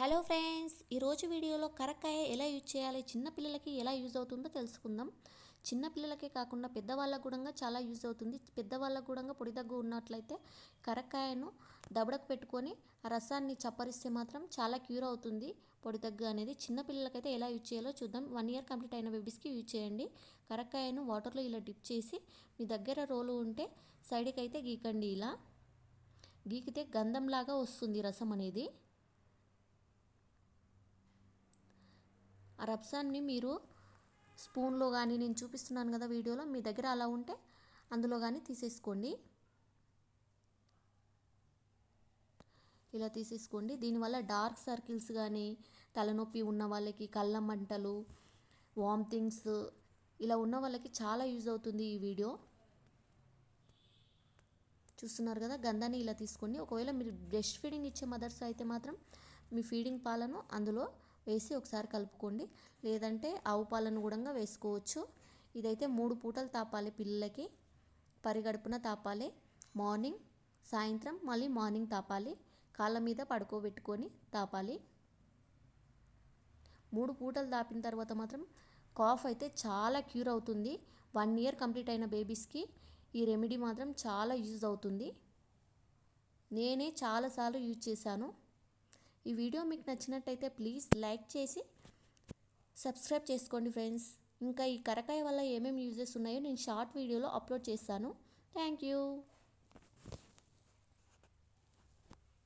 Hello friends, ఈరోజు వీడియోలో కరక్కాయ ఎలా యూజ్ చేయాలి, చిన్నపిల్లలకి ఎలా యూజ్ అవుతుందో తెలుసుకుందాం. చిన్నపిల్లలకే కాకుండా పెద్దవాళ్ళకు కూడా చాలా యూజ్ అవుతుంది. పెద్దవాళ్ళకు కూడా పొడి దగ్గు ఉన్నట్లయితే కరక్కాయను దబడకు పెట్టుకొని ఆ రసాన్ని చప్పరిస్తే మాత్రం చాలా క్యూర్ అవుతుంది పొడి దగ్గు అనేది. చిన్నపిల్లలకైతే ఎలా యూజ్ చేయాలో చూద్దాం. 1 ఇయర్ కంప్లీట్ అయిన బేబీస్కి యూజ్ చేయండి. కరక్కాయను వాటర్లో ఇలా డిప్ చేసి మీ దగ్గర రోలు ఉంటే సైడ్కి అయితే గీకండి. ఇలా గీకితే గంధంలాగా వస్తుంది రసం అనేది. ఆ రబ్సాన్ని మీరు స్పూన్లో కానీ, నేను చూపిస్తున్నాను కదా వీడియోలో, మీ దగ్గర అలా ఉంటే అందులో కానీ తీసేసుకోండి. ఇలా తీసేసుకోండి. దీనివల్ల డార్క్ సర్కిల్స్ కానీ, తలనొప్పి ఉన్న వాళ్ళకి, కళ్ళ మంటలు, వామిటింగ్స్ ఇలా ఉన్న వాళ్ళకి చాలా యూజ్ అవుతుంది ఈ వీడియో. చూస్తున్నారు కదా, గంధాన్ని ఇలా తీసుకోండి. ఒకవేళ మీరు బ్రెస్ట్ ఫీడింగ్ ఇచ్చే మదర్స్ అయితే మాత్రం మీ ఫీడింగ్ పాలను అందులో వేసి ఒకసారి కలుపుకోండి. లేదంటే ఆవు పాలను కూడా వేసుకోవచ్చు. ఇదైతే 3 పూటలు తాపాలి పిల్లలకి. పరిగడుపున తాపాలి. మార్నింగ్, సాయంత్రం, మళ్ళీ మార్నింగ్ తాపాలి. కాళ్ళ మీద పడుకోబెట్టుకొని తాపాలి. 3 పూటలు తాపిన తర్వాత మాత్రం కాఫ్ అయితే చాలా క్యూర్ అవుతుంది. 1 ఇయర్ కంప్లీట్ అయిన బేబీస్కి ఈ రెమెడీ మాత్రం చాలా యూజ్ అవుతుంది. నేనే చాలాసార్లు యూజ్ చేశాను. ఈ వీడియో మీకు నచ్చినట్టయితే ప్లీజ్ లైక్ చేసి సబ్స్క్రైబ్ చేసుకోండి ఫ్రెండ్స్. ఇంకా ఈ కరకాయ వల్ల ఏమేమి యూజెస్ ఉన్నాయో నేను షార్ట్ వీడియోలో అప్లోడ్ చేస్తాను. Thank you.